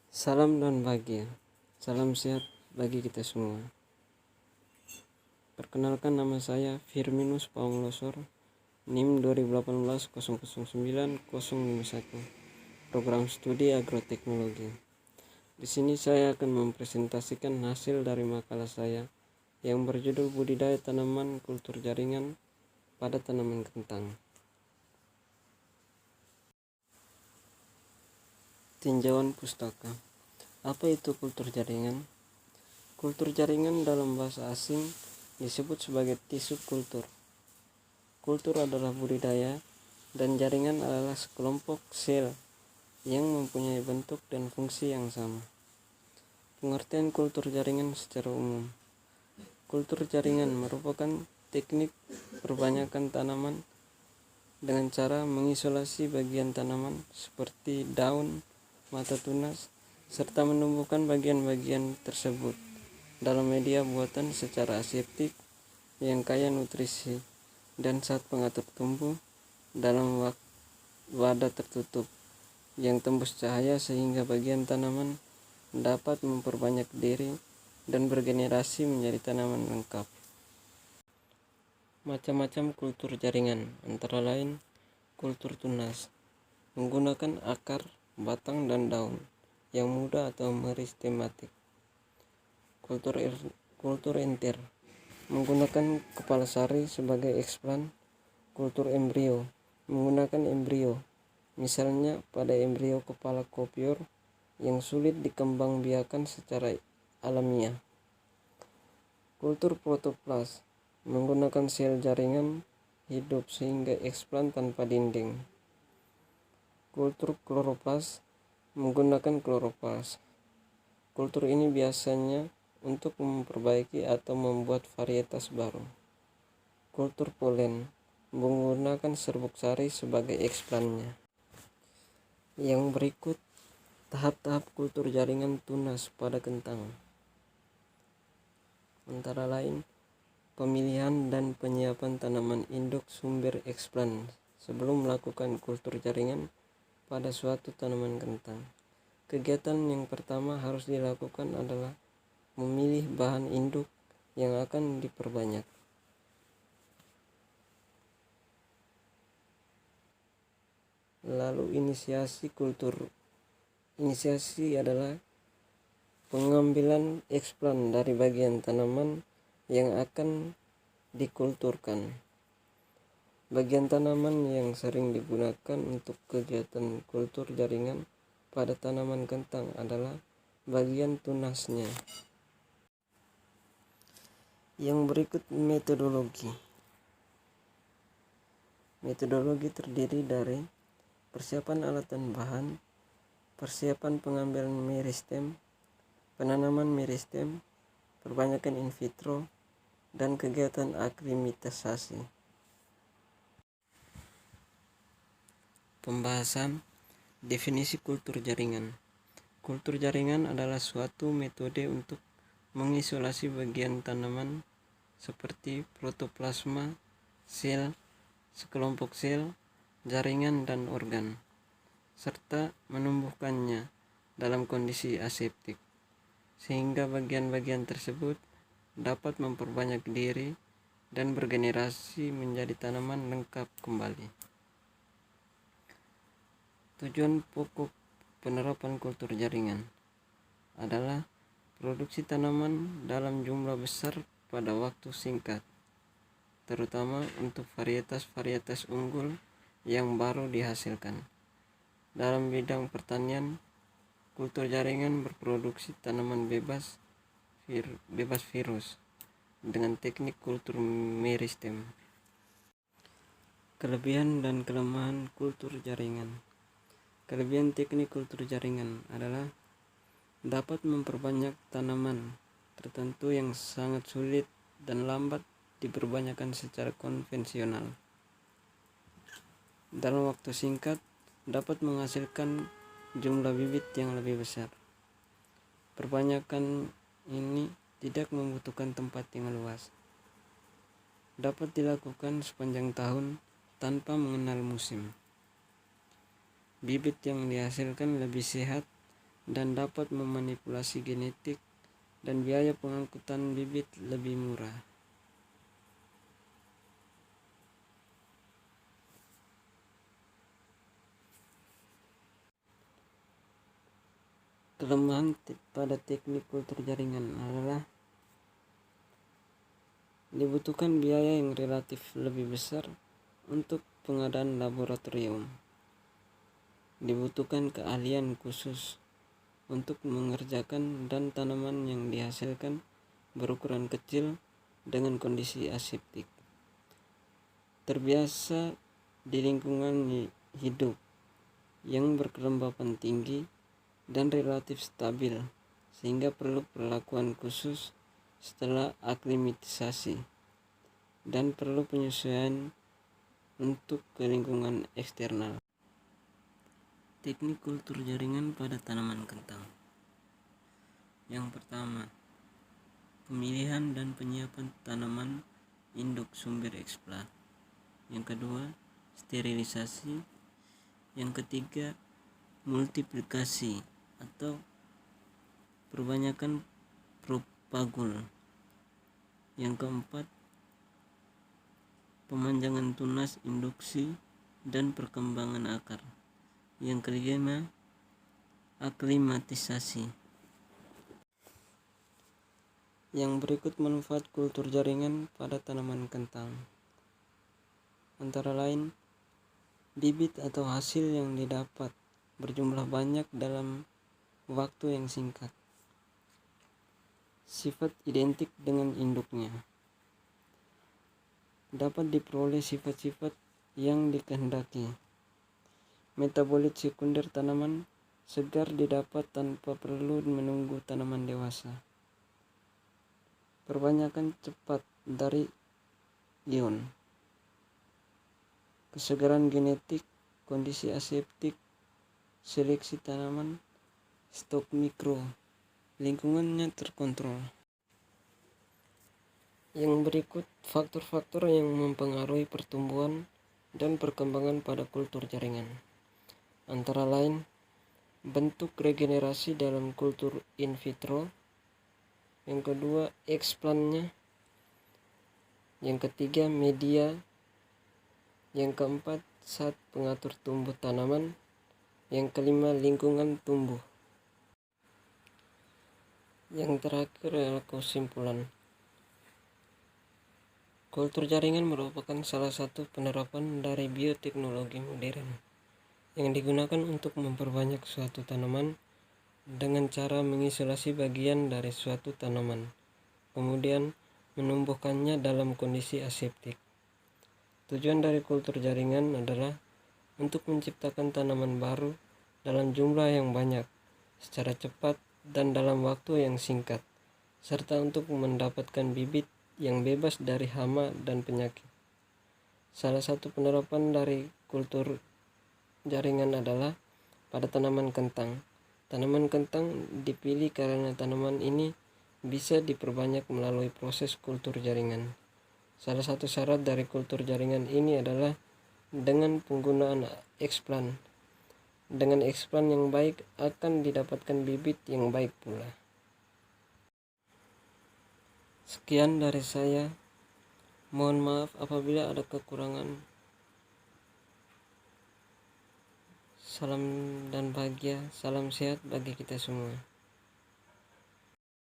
Salam dan bahagia, salam sehat bagi kita semua. Perkenalkan, nama saya Firminus Paulosor, NIM 2018-009051, Program Studi Agroteknologi. Di sini saya akan mempresentasikan hasil dari makalah saya yang berjudul Budidaya Tanaman Kultur Jaringan pada Tanaman Kentang. Tinjauan pustaka. Apa itu kultur jaringan? Kultur jaringan dalam bahasa asing disebut sebagai tisu kultur. Kultur adalah budidaya dan jaringan adalah sekelompok sel yang mempunyai bentuk dan fungsi yang sama. Pengertian kultur jaringan secara umum. Kultur jaringan merupakan teknik perbanyakan tanaman dengan cara mengisolasi bagian tanaman seperti daun, mata tunas, serta menumbuhkan bagian-bagian tersebut dalam media buatan secara aseptik yang kaya nutrisi, dan saat pengatur tumbuh dalam wadah tertutup yang tembus cahaya sehingga bagian tanaman dapat memperbanyak diri dan bergenerasi menjadi tanaman lengkap. Macam-macam kultur jaringan antara lain kultur tunas, menggunakan akar, batang, dan daun yang muda atau meristematik. Kultur enter, menggunakan kepala sari sebagai eksplan. Kultur embrio, menggunakan embrio, misalnya pada embrio kepala kopior yang sulit dikembangbiakan secara alamiah. Kultur protoplas, menggunakan sel jaringan hidup sehingga eksplan tanpa dinding. Kultur kloroplas, menggunakan kloroplas. Kultur ini biasanya untuk memperbaiki atau membuat varietas baru. Kultur polen, menggunakan serbuk sari sebagai eksplannya. Yang berikut tahap-tahap kultur jaringan tunas pada kentang, antara lain pemilihan dan penyiapan tanaman induk sumber eksplan sebelum melakukan kultur jaringan pada suatu tanaman kentang. Kegiatan yang pertama harus dilakukan adalah memilih bahan induk yang akan diperbanyak. Lalu inisiasi adalah pengambilan eksplan dari bagian tanaman yang akan dikulturkan. Bagian tanaman yang sering digunakan untuk kegiatan kultur jaringan pada tanaman kentang adalah bagian tunasnya. Yang berikut metodologi. Metodologi terdiri dari persiapan alat dan bahan, persiapan pengambilan meristem, penanaman meristem, perbanyakan in vitro, dan kegiatan aklimatisasi. Pembahasan definisi kultur jaringan. Kultur jaringan adalah suatu metode untuk mengisolasi bagian tanaman seperti protoplasma, sel, sekelompok sel, jaringan, dan organ, serta menumbuhkannya dalam kondisi aseptik sehingga bagian-bagian tersebut dapat memperbanyak diri dan bergenerasi menjadi tanaman lengkap kembali. Tujuan pokok penerapan kultur jaringan adalah produksi tanaman dalam jumlah besar pada waktu singkat, terutama untuk varietas-varietas unggul yang baru dihasilkan. Dalam bidang pertanian, kultur jaringan berproduksi tanaman bebas virus dengan teknik kultur meristem. Kelebihan dan kelemahan kultur jaringan. Kelebihan teknik kultur jaringan adalah dapat memperbanyak tanaman tertentu yang sangat sulit dan lambat diperbanyakan secara konvensional. Dalam waktu singkat dapat menghasilkan jumlah bibit yang lebih besar. Perbanyakan ini tidak membutuhkan tempat yang luas. Dapat dilakukan sepanjang tahun tanpa mengenal musim. Bibit yang dihasilkan lebih sehat dan dapat memanipulasi genetik, dan biaya pengangkutan bibit lebih murah. Kelemahan pada teknik kultur jaringan adalah dibutuhkan biaya yang relatif lebih besar untuk pengadaan laboratorium. Dibutuhkan keahlian khusus untuk mengerjakan, dan tanaman yang dihasilkan berukuran kecil dengan kondisi aseptik. Terbiasa di lingkungan hidup yang berkelembapan tinggi dan relatif stabil, sehingga perlu perlakuan khusus setelah aklimatisasi, dan perlu penyesuaian untuk ke lingkungan eksternal. Teknik kultur jaringan pada tanaman kentang. Yang pertama, pemilihan dan penyiapan tanaman induk sumber eksplan. Yang kedua, sterilisasi. Yang ketiga, multiplikasi atau perbanyakan propagul. Yang keempat, pemanjangan tunas induksi dan perkembangan akar. Yang kelima, aklimatisasi. Yang berikut manfaat kultur jaringan pada tanaman kentang. Antara lain, bibit atau hasil yang didapat berjumlah banyak dalam waktu yang singkat. Sifat identik dengan induknya. Dapat diperoleh sifat-sifat yang dikehendaki. Metabolit sekunder tanaman segar didapat tanpa perlu menunggu tanaman dewasa. Perbanyakan cepat dari ion. Kesegaran genetik, kondisi aseptik, seleksi tanaman, stok mikro, lingkungannya terkontrol. Yang berikut faktor-faktor yang mempengaruhi pertumbuhan dan perkembangan pada kultur jaringan. Antara lain, bentuk regenerasi dalam kultur in vitro. Yang kedua, eksplannya. Yang ketiga, media. Yang keempat, zat pengatur tumbuh tanaman. Yang kelima, lingkungan tumbuh. Yang terakhir adalah kesimpulan. Kultur jaringan merupakan salah satu penerapan dari bioteknologi modern yang digunakan untuk memperbanyak suatu tanaman dengan cara mengisolasi bagian dari suatu tanaman, kemudian menumbuhkannya dalam kondisi aseptik. Tujuan dari kultur jaringan adalah untuk menciptakan tanaman baru dalam jumlah yang banyak, secara cepat dan dalam waktu yang singkat, serta untuk mendapatkan bibit yang bebas dari hama dan penyakit. Salah satu penerapan dari kultur jaringan adalah pada tanaman kentang. Tanaman kentang dipilih karena tanaman ini bisa diperbanyak melalui proses kultur jaringan. Salah satu syarat dari kultur jaringan ini adalah dengan penggunaan eksplan. Dengan eksplan yang baik akan didapatkan bibit yang baik pula. Sekian dari saya. Mohon maaf apabila ada kekurangan. Salam dan bahagia, salam sehat bagi kita semua.